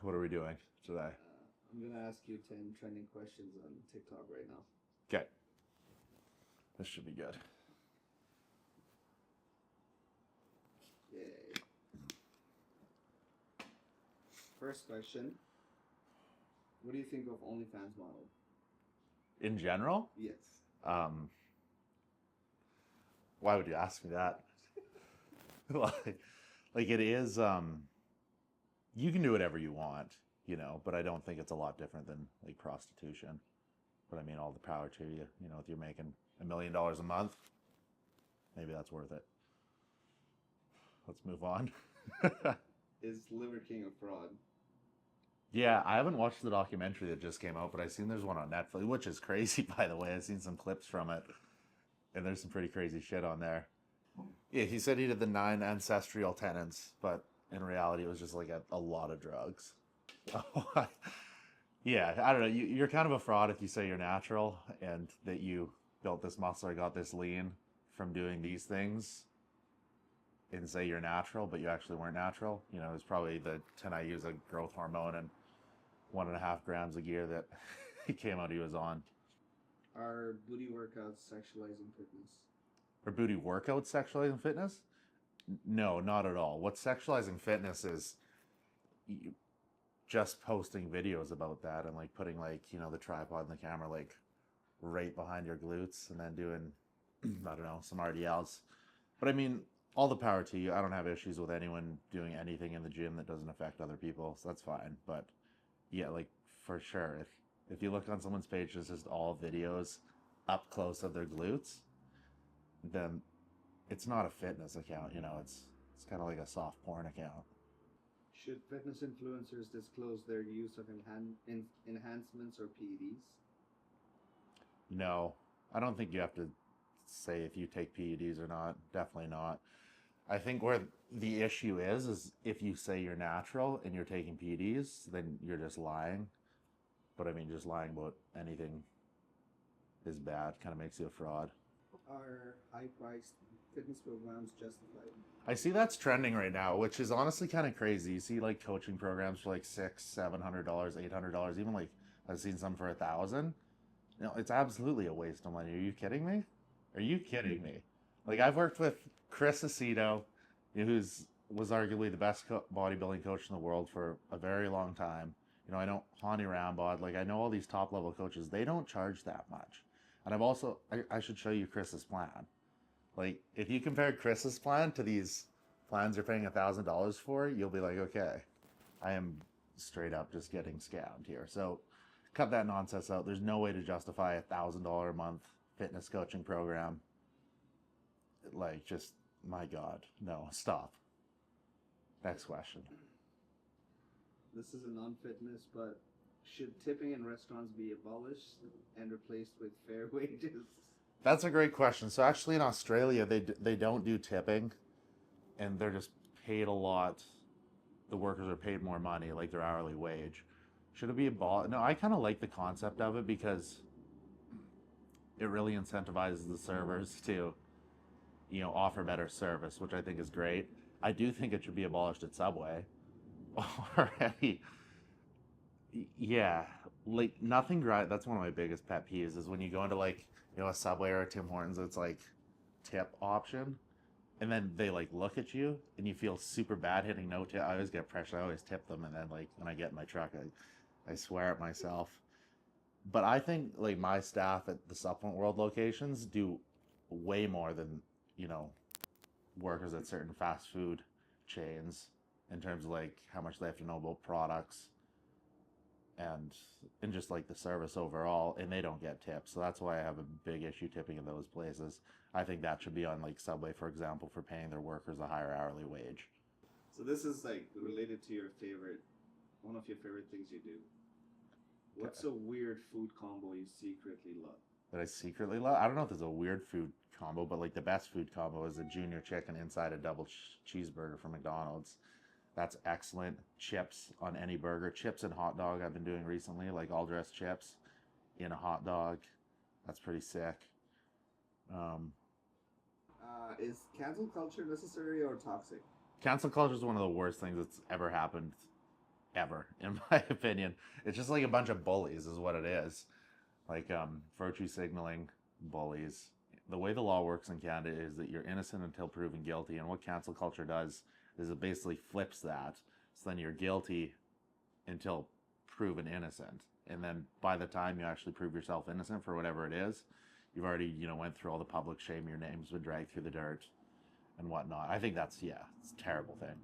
What are we doing today? I'm gonna ask you 10 trending questions on TikTok right now. Okay. This should be good. Yay. First question. What do you think of OnlyFans model? In general, Yes. um, why would you ask me that? like it is. You can do whatever you want, but I don't think it's a lot different than like prostitution. But I mean, all the power to you. If you're making $1 million a month, maybe that's worth it. Let's move on. Is Liver King a fraud? Yeah, I haven't watched the documentary that just came out, but I've seen there's one on Netflix, which is crazy, by the way. I've seen some clips from it, and there's some pretty crazy shit on there. Yeah, he said he did the 9 ancestral tenants, but in reality, it was just like a lot of drugs. Yeah, I don't know. You're kind of a fraud if you say you're natural and that you built this muscle or got this lean from doing these things and say you're natural, but you actually weren't natural. It's probably the 10 I use a growth hormone and 1.5 grams a year that he came out he was on. Are booty workouts sexualizing fitness? Or booty workouts sexualizing fitness? No, not at all. What sexualizing fitness is just posting videos about that and like putting like, the tripod and the camera like right behind your glutes and then doing, I don't know, some RDLs. But I mean, all the power to you. I don't have issues with anyone doing anything in the gym that doesn't affect other people, so that's fine. But yeah, like for sure, if you look on someone's page, it's just all videos up close of their glutes, then it's not a fitness account. It's kind of like a soft porn account. Should fitness influencers disclose their use of enhancements or PEDs? No, I don't think you have to say if you take PEDs or not. Definitely not. I think where the issue is if you say you're natural and you're taking PEDs, then you're just lying. But I mean, just lying about anything is bad. Kind of makes you a fraud. Are high-priced fitness programs justified? I see that's trending right now, which is honestly kind of crazy. You see like coaching programs for like $600, $700, $800, even like I've seen some for 1,000. It's absolutely a waste of money. Are you kidding me? Are you kidding me? Like I've worked with Chris Aceto, who's was arguably the best bodybuilding coach in the world for a very long time. I know Hani Rambod. Like I know all these top level coaches. They don't charge that much. And I should show you Chris's plan. Like if you compare Chris's plan to these plans you're paying $1,000 for, you'll be like, okay, I am straight up just getting scammed here. So cut that nonsense out. There's no way to justify $1,000 a month fitness coaching program. Like, just my God, no, stop. Next question. This is a non-fitness, but should tipping in restaurants be abolished and replaced with fair wages? That's a great question. So actually, in Australia, they don't do tipping, and they're just paid a lot. The workers are paid more money, like their hourly wage. Should it be abolished? No, I kind of like the concept of it because it really incentivizes the servers to, offer better service, which I think is great. I do think it should be abolished at Subway already. Yeah, like nothing right. That's one of my biggest pet peeves is when you go into like, a Subway or a Tim Hortons, it's like tip option. And then they like look at you and you feel super bad hitting no tip. I always get pressure. I always tip them. And then like when I get in my truck, I swear at myself. But I think like my staff at the Supplement World locations do way more than, you know, workers at certain fast food chains in terms of like how much they have to know about products and just like the service overall, and they don't get tips. So that's why I have a big issue tipping in those places. I think that should be on like Subway, for example, for paying their workers a higher hourly wage. So this is like related to one of your favorite things you do. What's a weird food combo you secretly love? That I secretly love? I don't know if there's a weird food combo, but like the best food combo is a junior chicken inside a double cheeseburger from McDonald's. That's excellent. Chips on any burger. Chips and hot dog I've been doing recently, like all dressed chips in a hot dog. That's pretty sick. Um, Is cancel culture necessary or toxic? Cancel culture is one of the worst things that's ever happened ever, in my opinion. It's just like a bunch of bullies, is what it is. Like virtue signaling, bullies. The way the law works in Canada is that you're innocent until proven guilty, and what cancel culture does is it basically flips that. So then you're guilty until proven innocent, and then by the time you actually prove yourself innocent for whatever it is, you've already went through all the public shame. Your name's been dragged through the dirt and whatnot. I think that's it's a terrible thing.